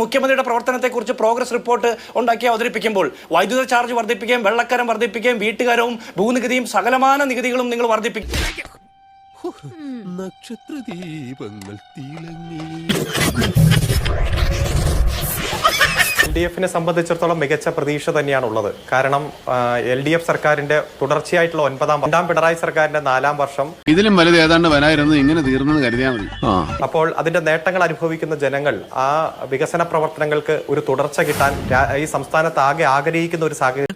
മുഖ്യമന്ത്രിയുടെ പ്രവർത്തനത്തെക്കുറിച്ച് progress report ഉണ്ടാക്കി അവതരിപ്പിക്കുമ്പോൾ വൈദ്യുത ചാർജ് വർദ്ധിപ്പിക്കുകയും വെള്ളക്കരം വർദ്ധിപ്പിക്കുകയും വീട്ടുകാരവും ഭൂനികുതിയും സകലമാന നികുതികളും നിങ്ങൾ വർദ്ധിപ്പിക്കും. നക്ഷത്രദീപങ്ങൾ തിളങ്ങി. LDFനെ സംബന്ധിച്ചിടത്തോളം മികച്ച പ്രതീക്ഷ തന്നെയാണുള്ളത്. കാരണം LDF സർക്കാരിന്റെ തുടർച്ചയായിട്ടുള്ള 9ാം പിണറായി സർക്കാരിന്റെ 4ാം വർഷം ഇതിലും വലുത് ഏതാണ്ട് വരായിരുന്നു, ഇങ്ങനെ തീർന്നെന്ന് കരുതിയാൽ മതി. അപ്പോൾ അതിന്റെ നേട്ടങ്ങൾ അനുഭവിക്കുന്ന ജനങ്ങൾ ആ വികസന പ്രവർത്തനങ്ങൾക്ക് ഒരു തുടർച്ച കിട്ടാൻ ഈ സംസ്ഥാനത്ത് ആകെ ആഗ്രഹിക്കുന്ന ഒരു സാഹചര്യം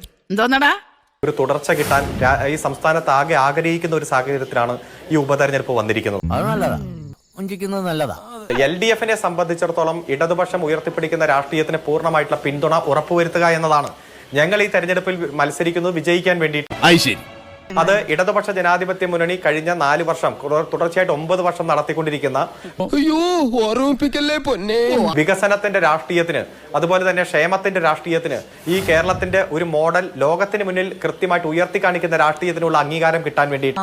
സാഹചര്യത്തിലാണ് ഈ ഉപതെരഞ്ഞെടുപ്പ് വന്നിരിക്കുന്നത്. LDFനെ സംബന്ധിച്ചിടത്തോളം ഇടതുപക്ഷം ഉയർത്തിപ്പിടിക്കുന്ന രാഷ്ട്രീയത്തിന് പൂർണ്ണമായിട്ടുള്ള പിന്തുണ ഉറപ്പുവരുത്തുക എന്നതാണ്. ഞങ്ങൾ ഈ തെരഞ്ഞെടുപ്പിൽ മത്സരിക്കുന്നത് വിജയിക്കാൻ വേണ്ടിയിട്ട്. അത് ഇടതുപക്ഷ ജനാധിപത്യ മുന്നണി കഴിഞ്ഞ 4 വർഷം തുടർച്ചയായിട്ട് 9 വർഷം നടത്തിക്കൊണ്ടിരിക്കുന്ന വികസനത്തിന്റെ രാഷ്ട്രീയത്തിന്, അതുപോലെ തന്നെ ക്ഷേമത്തിന്റെ രാഷ്ട്രീയത്തിന്, ഈ കേരളത്തിന്റെ ഒരു മോഡൽ ലോകത്തിന് മുന്നിൽ കൃത്യമായിട്ട് ഉയർത്തി കാണിക്കുന്ന രാഷ്ട്രീയത്തിനുള്ള അംഗീകാരം കിട്ടാൻ വേണ്ടിയിട്ട്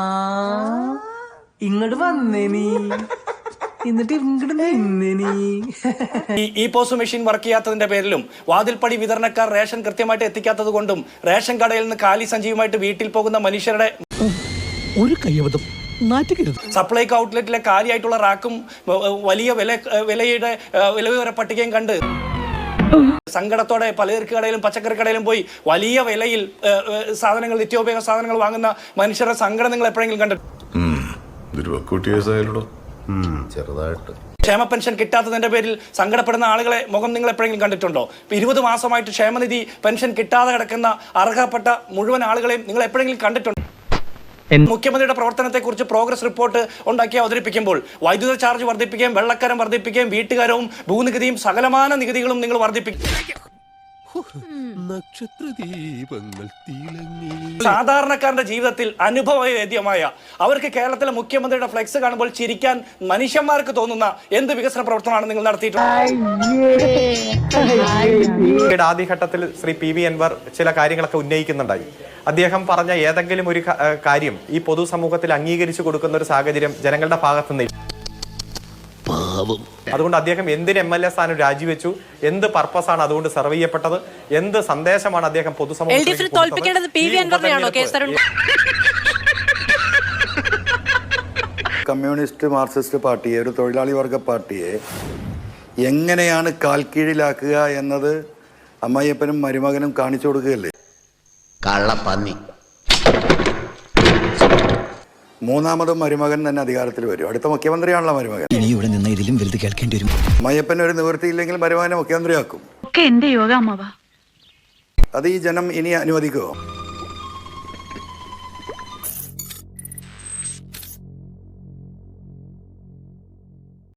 ഈ പോസ്റ്റ് മെഷീൻ വർക്ക് ചെയ്യാത്തതിന്റെ പേരിലും വാതിൽപ്പടി വിതരണക്കാർ റേഷൻ കൃത്യമായിട്ട് എത്തിക്കാത്തത് കൊണ്ടും റേഷൻ കടയിൽ നിന്ന് കാലി സഞ്ചിയുമായിട്ട് വീട്ടിൽ പോകുന്ന മനുഷ്യരുടെ ഒരു കയ്യബദ്ധം സപ്ലൈകോ ഔട്ട്ലെറ്റിലെ കാലിയായിട്ടുള്ള റാക്കും വലിയ വിലയുടെ വിലവിവര പട്ടികയും കണ്ട് സങ്കടത്തോടെ പലചരക്ക് കടയിലും പച്ചക്കറി കടയിലും പോയി വലിയ വിലയിൽ സാധനങ്ങൾ, നിത്യോപയോഗ സാധനങ്ങൾ വാങ്ങുന്ന മനുഷ്യരുടെ സങ്കടം നിങ്ങൾ എപ്പോഴെങ്കിലും കണ്ടിട്ടുണ്ടോ? ചെറുതായിട്ട് ക്ഷേമ പെൻഷൻ കിട്ടാത്തതിന്റെ പേരിൽ സങ്കടപ്പെടുന്ന ആളുകളെ മുഖം നിങ്ങൾ എപ്പോഴെങ്കിലും കണ്ടിട്ടുണ്ടോ? 20 മാസമായിട്ട് ക്ഷേമനിധി പെൻഷൻ കിട്ടാതെ കിടക്കുന്ന അർഹപ്പെട്ട മുഴുവൻ ആളുകളെയും നിങ്ങൾ എപ്പോഴെങ്കിലും കണ്ടിട്ടുണ്ടോ? മുഖ്യമന്ത്രിയുടെ പ്രവർത്തനത്തെക്കുറിച്ച് പ്രോഗ്രസ് റിപ്പോർട്ട് ഉണ്ടാക്കി അവതരിപ്പിക്കുമ്പോൾ വൈദ്യുത ചാർജ് വർദ്ധിപ്പിക്കുകയും വെള്ളക്കരം വർദ്ധിപ്പിക്കുകയും വീട്ടുകാരവും ഭൂനികുതിയും സകലമാന നികുതികളും നിങ്ങൾ വർദ്ധിപ്പിക്കും. നക്ഷത്രദീപങ്ങൾ തിളങ്ങി. സാധാരണക്കാരന്റെ ജീവിതത്തിൽ അനുഭവവേദ്യമായ അവർക്ക് കേരളത്തിലെ മുഖ്യമന്ത്രിയുടെ ഫ്ലെക്സ് കാണുമ്പോൾ ചിരിക്കാൻ മനുഷ്യന്മാർക്ക് തോന്നുന്ന എന്ത് വികസന പ്രവർത്തനമാണ് നിങ്ങൾ നടത്തിയിട്ടുള്ളത്? ആദ്യഘട്ടത്തിൽ ശ്രീ PV അൻവർ ചില കാര്യങ്ങളൊക്കെ ഉന്നയിക്കുന്നുണ്ടായി. അദ്ദേഹം പറഞ്ഞ ഏതെങ്കിലും ഒരു കാര്യം ഈ പൊതുസമൂഹത്തിൽ അംഗീകരിച്ചു കൊടുക്കുന്ന ഒരു സാഹചര്യം ജനങ്ങളുടെ ഭാഗത്തുനിന്ന്. അതുകൊണ്ട് അദ്ദേഹം എന്തിന് MLA സ്ഥാനം രാജിവെച്ചു, എന്ത് പർപ്പസാണ് അതുകൊണ്ട് സെർവ് ചെയ്യപ്പെട്ടത്, എന്ത് സന്ദേശമാണ് അദ്ദേഹം പൊതുസമൂഹത്തിൽ കമ്മ്യൂണിസ്റ്റ് മാർക്സിസ്റ്റ് പാർട്ടിയെ, ഒരു തൊഴിലാളി വർഗ പാർട്ടിയെ എങ്ങനെയാണ് കാൽക്കീഴിലാക്കുക എന്നത് അമ്മായിയപ്പനും മരുമകനും കാണിച്ചു കൊടുക്കുകയല്ലേ? കള്ളപ്പന്നി. മൂന്നാമതും മരുമകൻ തന്നെ അധികാരത്തിൽ വരും. അടുത്ത മുഖ്യമന്ത്രിയാണല്ലോ മരുമകൻ. ഇനി ഇവിടെ നിന്ന് ഇതിലും വലുത് കേൾക്കേണ്ടി വരും. അമ്മായിയപ്പന് ഒരു നിവൃത്തിയില്ലെങ്കിൽ മരുമകനെ മുഖ്യമന്ത്രിയാക്കും. ഒക്കെ എന്റെ യോഗ അമ്മാവാ. അത് ഈ ജനം ഇനി അനുവദിക്കുമോ?